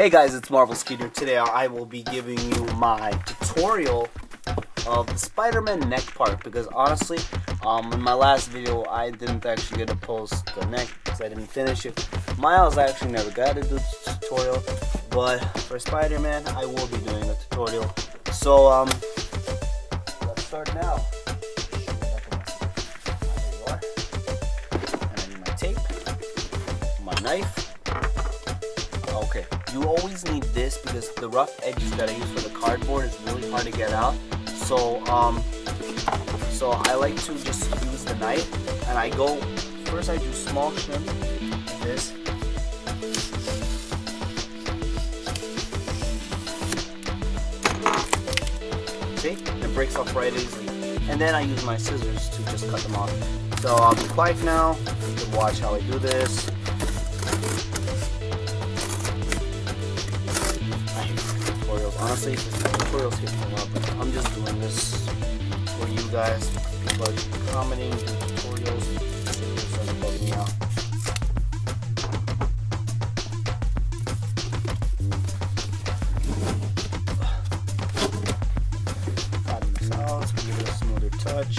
Hey guys, it's Marvel Skeeter. Today I will be giving you my tutorial of the Spider-Man neck part because honestly, in my last video I didn't actually get to post the neck because I didn't finish it. Miles I actually never got to do the tutorial, but for Spider-Man I will be doing a tutorial. So let's start now. And I need my tape, my knife. Okay, you always need this because the rough edges that I use for the cardboard is really hard to get out. So I like to just use the knife, and I go first. I do small trim, like this. See, it breaks off right easily, and then I use my scissors to just cut them off. So I'll be quiet now. You can watch how I do this. Honestly, this tutorial's taking a while, but I'm just doing this for you guys. People are commenting, tutorials, so it's bugging me out. Cutting this out, so give it a smoother touch.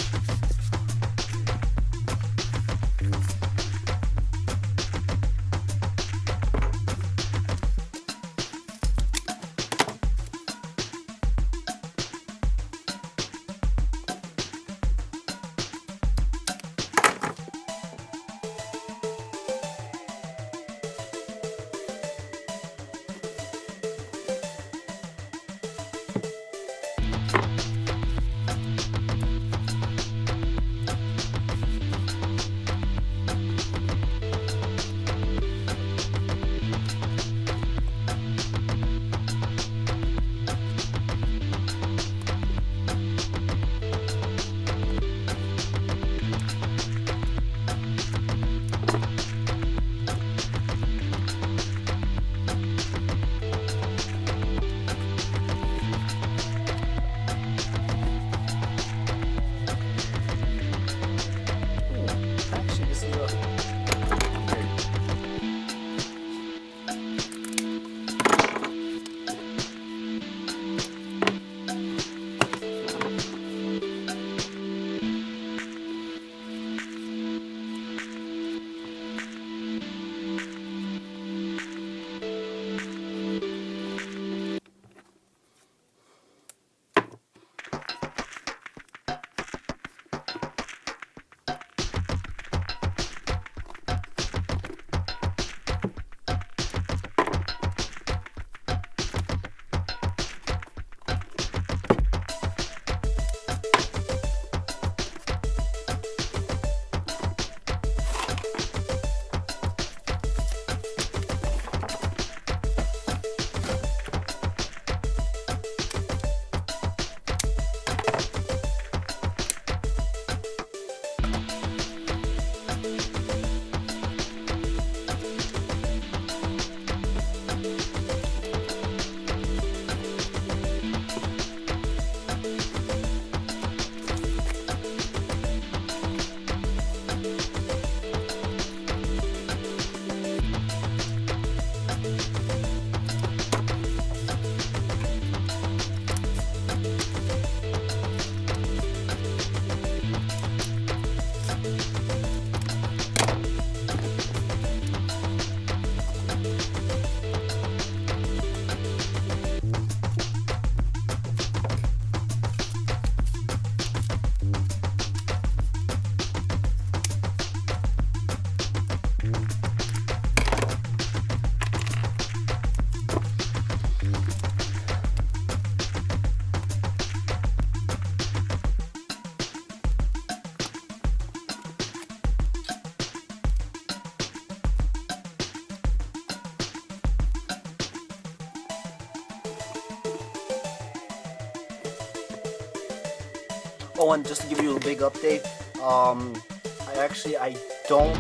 Oh, and just to give you a big update, I don't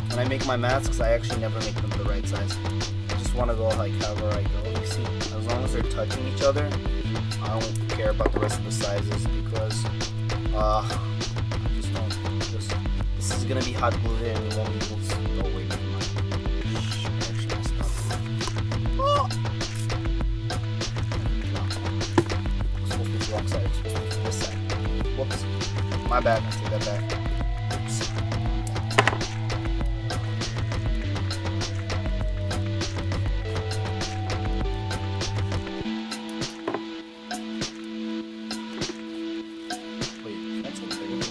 when I make my masks, I actually never make them the right size. I just want to go like however I go. You see, as long as they're touching each other, I don't care about the rest of the sizes because I just don't. This is gonna be hot glued in. You won't be able to. Oh wait, never mind. I actually messed bad. I take that back. Oops. Wait, that's a big one.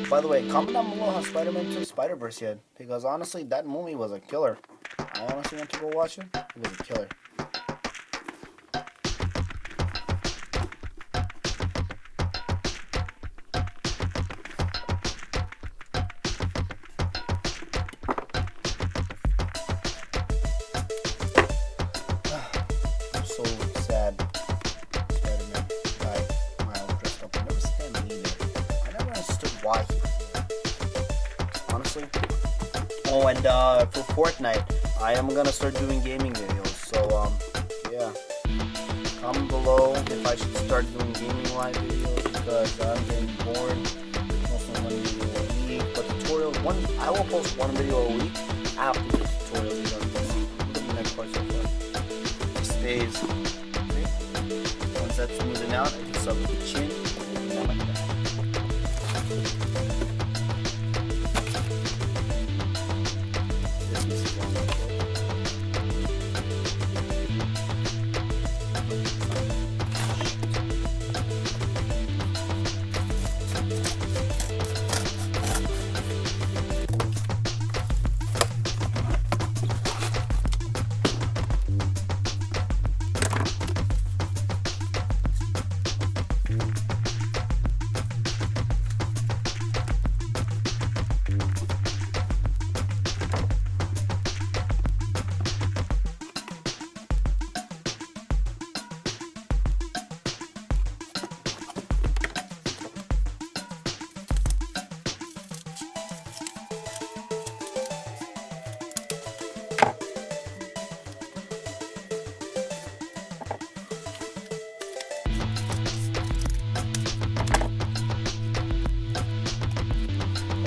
By the way, comment down below how Spider-Man 2 Spider-Verse yet, because honestly, that movie was a killer. I honestly want to go watch it. It was a killer. I'm so sad. Spider-Man died. Miles dressed up. I never stand me there. I never understood why he was there. Honestly. Oh, and for Fortnite, I am gonna start doing gaming videos. So yeah. Comment below if I should start doing gaming live videos because I'm getting bored. Mostly one video a week, but tutorials I will post one video a week after the tutorials are done. Look at the next part so far. It stays. See? Once that's smoothing out, I can sub the chin and down like that. This is long.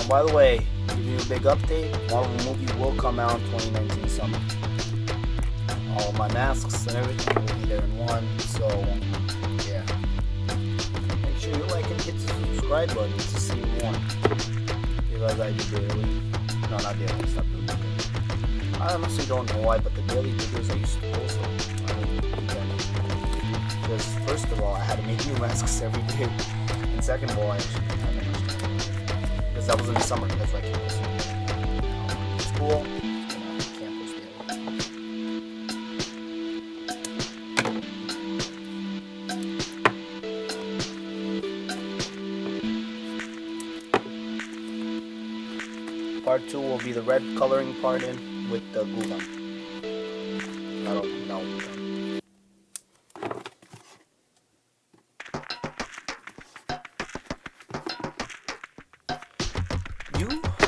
By the way, giving you a big update, Marvel movie will come out in 2019 summer. All my masks and everything will be there in one, so yeah. Make sure you like and hit the subscribe button to see more. Because I do daily. No, not daily, stop doing daily. I honestly don't know why, but the daily videos I used to post, I don't do that. Because first of all, I had to make new masks every day. And second of all, I actually didn't have that much time. Because that was in the summer, that's why I can't post it. School, and I can't post it. Part 2 will be the red coloring part in with the glue gun. I don't know.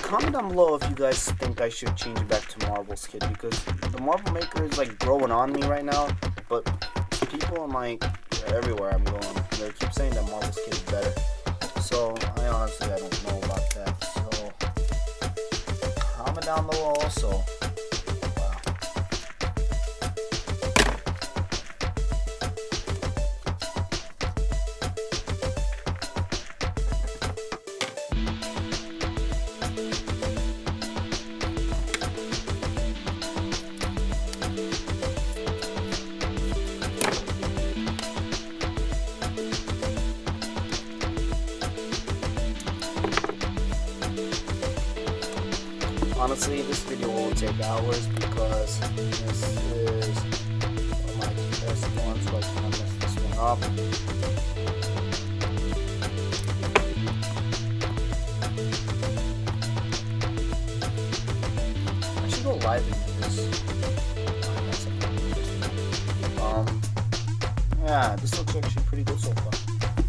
Comment down below if you guys think I should change it back to Marvel's Kid, because the Marvel Maker is like growing on me right now, but people in like everywhere I'm going, they keep saying that Marvel's Kid is better. So I honestly don't know about that. So comment down below also. Honestly, this video will take hours because this is one of my best ones, so I can't mess this one up. I should go live and do this. Yeah, this looks actually pretty good so far.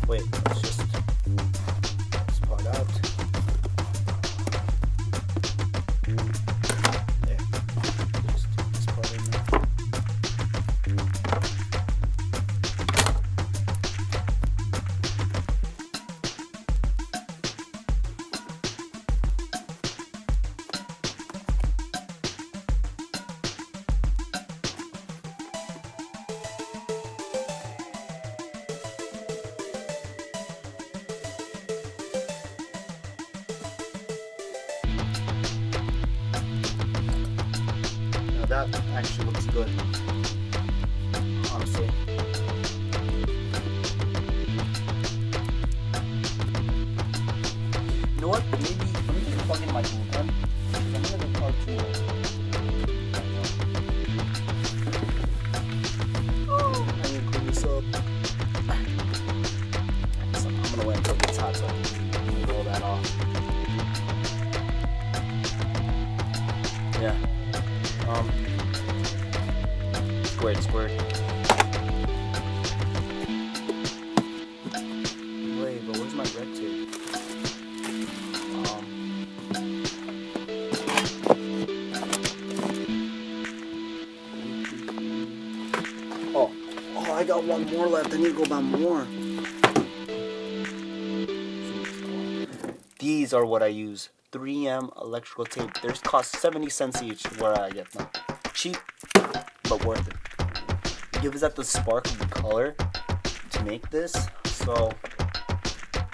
Wait, let's just this part out. that actually looks good, honestly. You know what? Maybe let me just plug in my glue gun. I'm gonna plug to I need to clean this up. So I'm gonna wait until it gets hot so I can roll that off. Yeah. Squirt. Wait, but where's my red tape? Oh, I got one more left. I need to go buy more. These are what I use. 3M electrical tape. Theirs cost 70 cents each. Where I get them. Cheap, but worth it. It gives that the spark of the color to make this. So,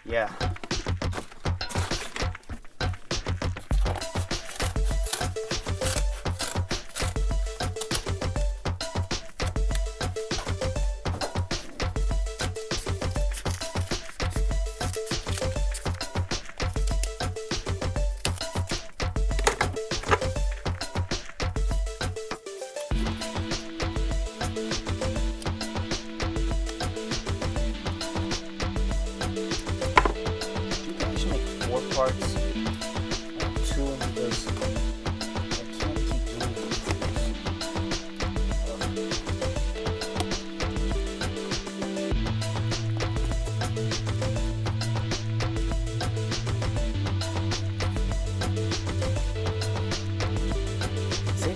yeah. Parts. 2 because I can't keep doing this. See?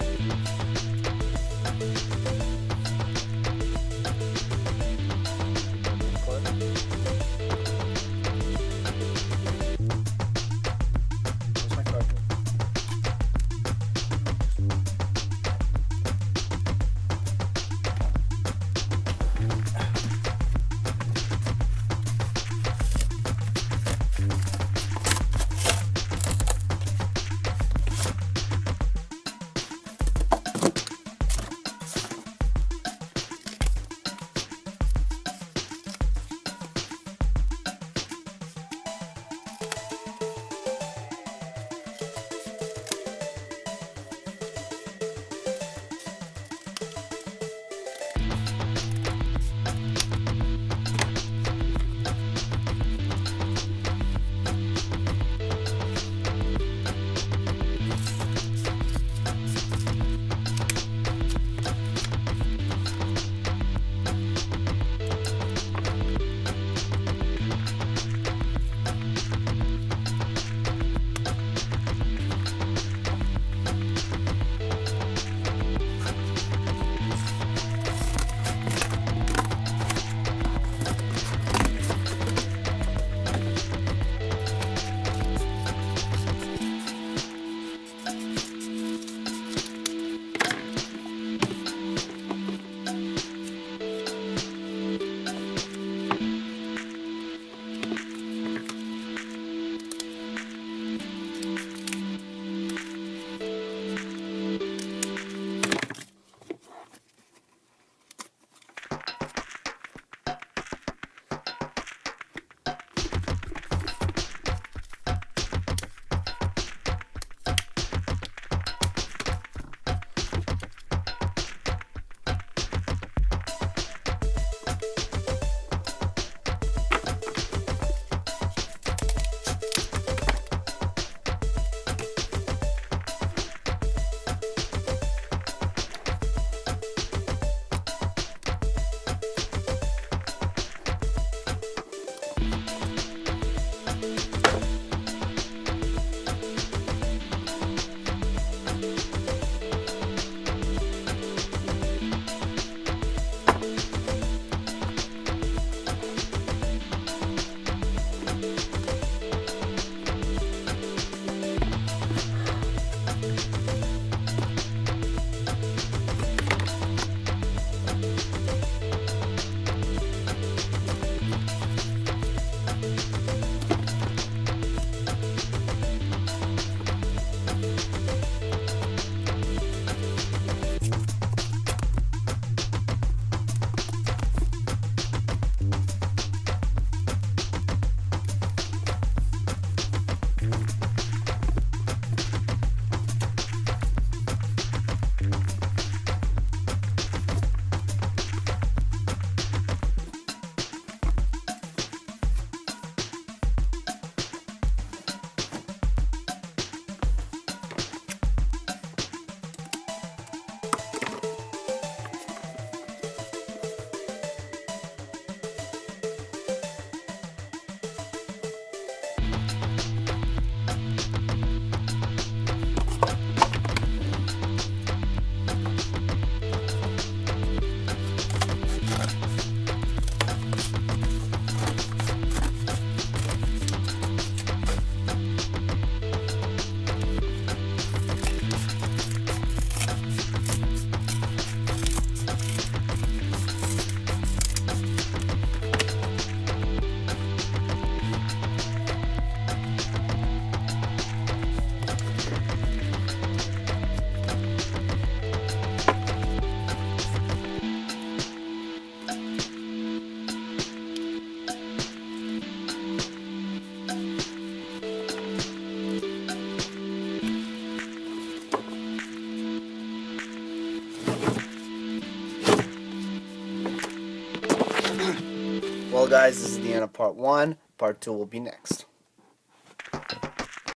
Well, guys, this is the end of part 1. Part 2 will be next.